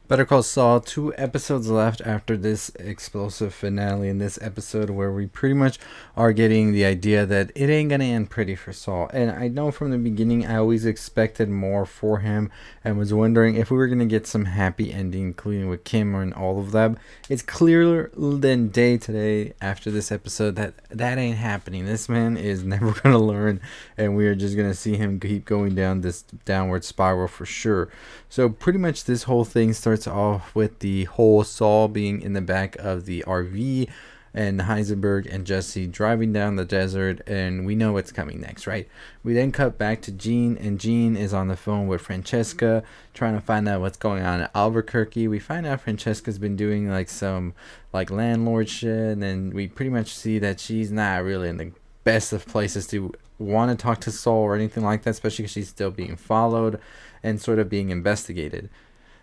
Better Call Saul, 2 episodes left after this explosive finale in this episode where we pretty much are getting the idea that it ain't gonna end pretty for Saul. And I know from the beginning I always expected more for him and was wondering if we were gonna get some happy ending, including with Kim and all of them. It's clearer than day today after this episode that that ain't happening. This man is never gonna learn, and we are just gonna see him keep going down this downward spiral for sure. So pretty much this whole thing starts off with the whole Saul being in the back of the RV and Heisenberg and Jesse driving down the desert, and we know what's coming next, right? We then cut back to Gene, and Gene is on the phone with Francesca trying to find out what's going on at Albuquerque. We find out Francesca's been doing like some like landlord shit, and then we pretty much see that she's not really in the best of places to want to talk to Saul or anything like that, especially because she's still being followed and sort of being investigated.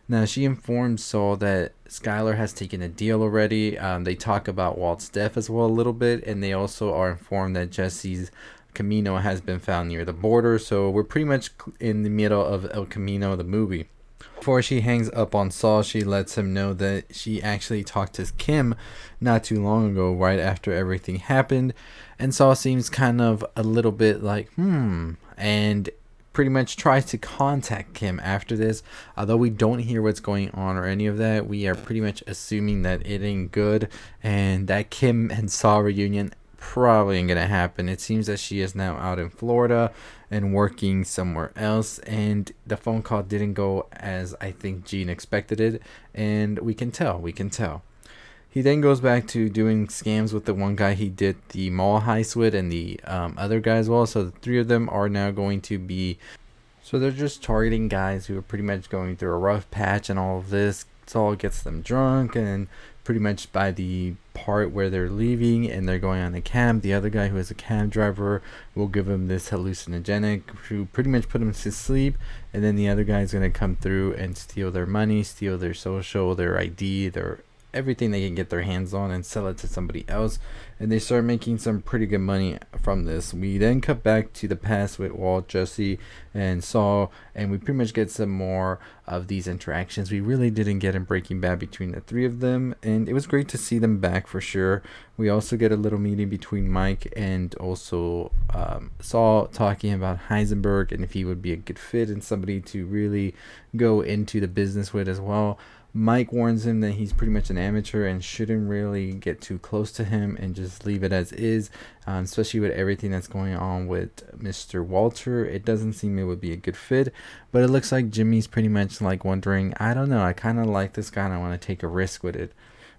Now, she informs Saul that Skylar has taken a deal already. They talk about Walt's death as well a little bit, and they also are informed that Jesse's Camino has been found near the border. So we're pretty much in the middle of El Camino, the movie. Before she hangs up on Saul, she lets him know that she actually talked to Kim not too long ago, right after everything happened. And Saul seems kind of a little bit like, and pretty much tries to contact Kim after this. Although we don't hear what's going on or any of that, we are pretty much assuming that it ain't good and that Kim and Saul reunion probably ain't gonna happen. It seems that she is now out in Florida and working somewhere else, and the phone call didn't go as I think Gene expected it, and we can tell. He then goes back to doing scams with the one guy he did the mall heist with and the other guy as well. So the three of them are now going to be... So they're just targeting guys who are pretty much going through a rough patch and all of this. Saul gets them drunk, and pretty much by the part where they're leaving and they're going on a cab, the other guy who is a cab driver will give him this hallucinogenic to pretty much put him to sleep, and then the other guy is going to come through and steal their money, steal their social, their ID, their everything they can get their hands on and sell it to somebody else, and they start making some pretty good money from this. We then cut back to the past with Walt, Jesse, and Saul, and we pretty much get some more of these interactions we really didn't get in Breaking Bad between the three of them, and it was great to see them back for sure. We also get a little meeting between Mike and also Saul talking about Heisenberg and if he would be a good fit and somebody to really go into the business with as well. Mike warns him that he's pretty much an amateur and shouldn't really get too close to him and just leave it as is, especially with everything that's going on with Mr. Walter. It doesn't seem it would be a good fit, but it looks like Jimmy's pretty much like wondering, I don't know, I kind of like this guy and I want to take a risk with it.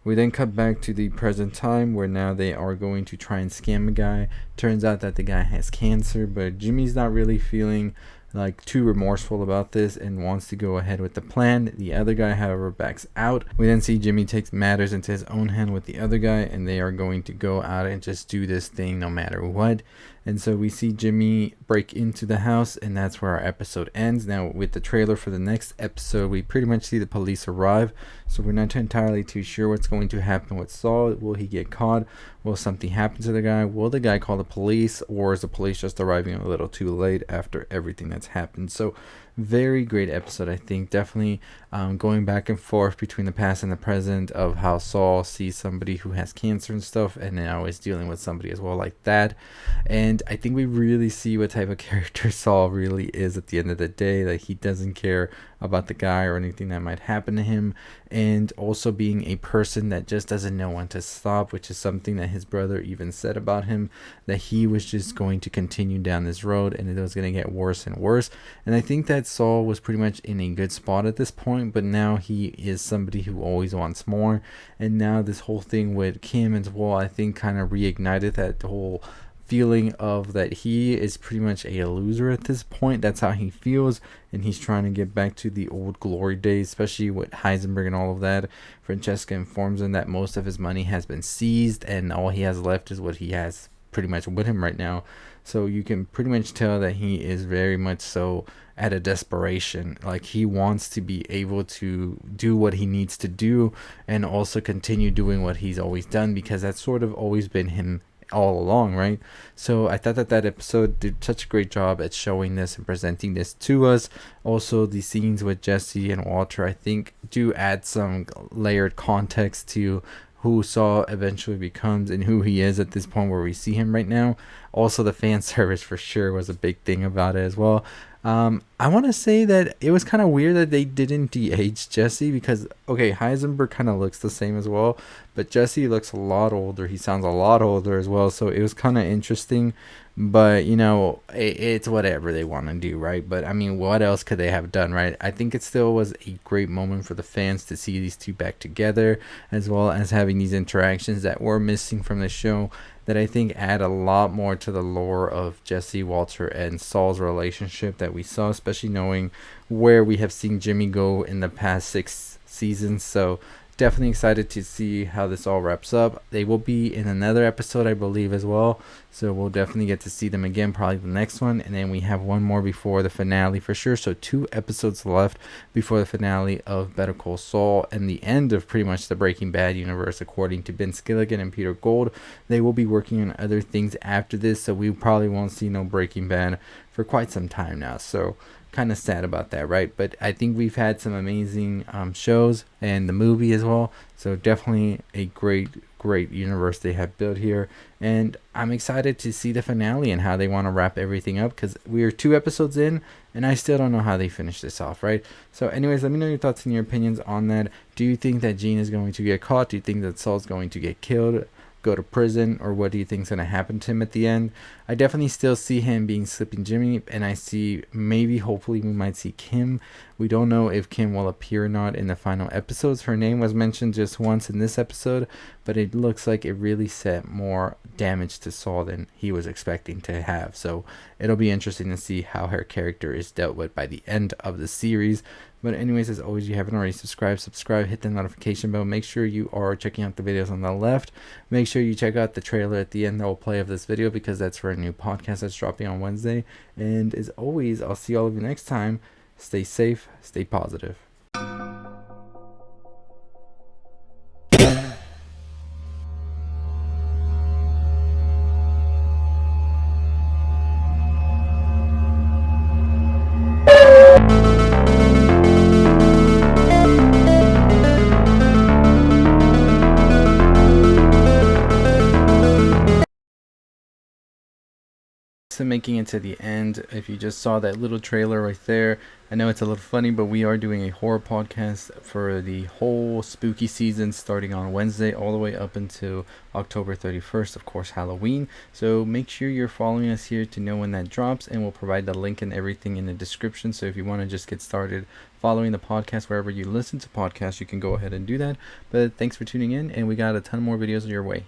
We then cut back to the present time where now they are going to try and scam a guy. Turns out that the guy has cancer, but Jimmy's not really feeling like too remorseful about this and wants to go ahead with the plan. The other guy, however, backs out. We then see Jimmy takes matters into his own hand with the other guy, and they are going to go out and just do this thing no matter what. And so we see Jimmy break into the house, and that's where our episode ends. Now, with the trailer for the next episode, we pretty much see the police arrive, so we're not entirely too sure what's going to happen with Saul. Will he get caught? Will something happen to the guy? Will the guy call the police, or is the police just arriving a little too late after everything that's happened? So very great episode, I think. Definitely going back and forth between the past and the present of how Saul sees somebody who has cancer and stuff, and now is dealing with somebody as well like that. And I think we really see what type of character Saul really is at the end of the day. Like, he doesn't care about the guy or anything that might happen to him, and also being a person that just doesn't know when to stop, which is something that his brother even said about him, that he was just going to continue down this road and it was going to get worse and worse. And I think that Saul was pretty much in a good spot at this point, but now he is somebody who always wants more. And now this whole thing with Kim as well, I think kind of reignited that whole feeling of that he is pretty much a loser at this point. That's how he feels, and he's trying to get back to the old glory days, especially with Heisenberg and all of that. Francesca informs him that most of his money has been seized and all he has left is what he has pretty much with him right now. So you can pretty much tell that he is very much so at a desperation. Like, he wants to be able to do what he needs to do and also continue doing what he's always done, because that's sort of always been him all along, right? So I thought that episode did such a great job at showing this and presenting this to us. Also, the scenes with Jesse and Walter, I think, do add some layered context to who Saul eventually becomes and who he is at this point where we see him right now. Also, the fan service for sure was a big thing about it as well. I want to say that it was kind of weird that they didn't de-age Jesse because, okay, Heisenberg kind of looks the same as well, but Jesse looks a lot older. He sounds a lot older as well, so it was kind of interesting. But, you know, it's whatever they want to do, right? But, I mean, what else could they have done, right? I think it still was a great moment for the fans to see these two back together, as well as having these interactions that were missing from the show that I think add a lot more to the lore of Jesse, Walter, and Saul's relationship that we saw, especially knowing where we have seen Jimmy go in the past 6 seasons. So definitely excited to see how this all wraps up. They will be in another episode, I believe, as well. So we'll definitely get to see them again, probably the next one. And then we have one more before the finale for sure. So 2 episodes left before the finale of Better Call Saul and the end of pretty much the Breaking Bad universe, according to Ben Skilligan and Peter Gould. They will be working on other things after this, so we probably won't see no Breaking Bad for quite some time now. So kind of sad about that, right? But I think we've had some amazing shows and the movie as well. So definitely a great universe they have built here, and I'm excited to see the finale and how they want to wrap everything up, because we are 2 episodes in and I still don't know how they finish this off, right? So anyways, let me know your thoughts and your opinions on that. Do you think that Gene is going to get caught? Do you think that Saul's going to get killed, go to prison, or what do you think is going to happen to him at the end? I definitely still see him being Sleeping Jimmy, and I see maybe hopefully we might see Kim. We don't know if Kim will appear or not in the final episodes. Her name was mentioned just once in this episode, but it looks like it really set more damage to Saul than he was expecting to have. So it'll be interesting to see how her character is dealt with by the end of the series. But anyways, as always, if you haven't already subscribe, hit the notification bell. Make sure you are checking out the videos on the left. Make sure you check out the trailer at the end that will play of this video, because that's for a new podcast that's dropping on Wednesday. And as always, I'll see all of you next time. Stay safe, stay positive. So making it to the end, if you just saw that little trailer right there, I know it's a little funny, but we are doing a horror podcast for the whole spooky season, starting on Wednesday all the way up until October 31st, of course, Halloween. So make sure you're following us here to know when that drops, and we'll provide the link and everything in the description. So if you want to just get started following the podcast wherever you listen to podcasts, you can go ahead and do that. But thanks for tuning in, and we got a ton more videos your way.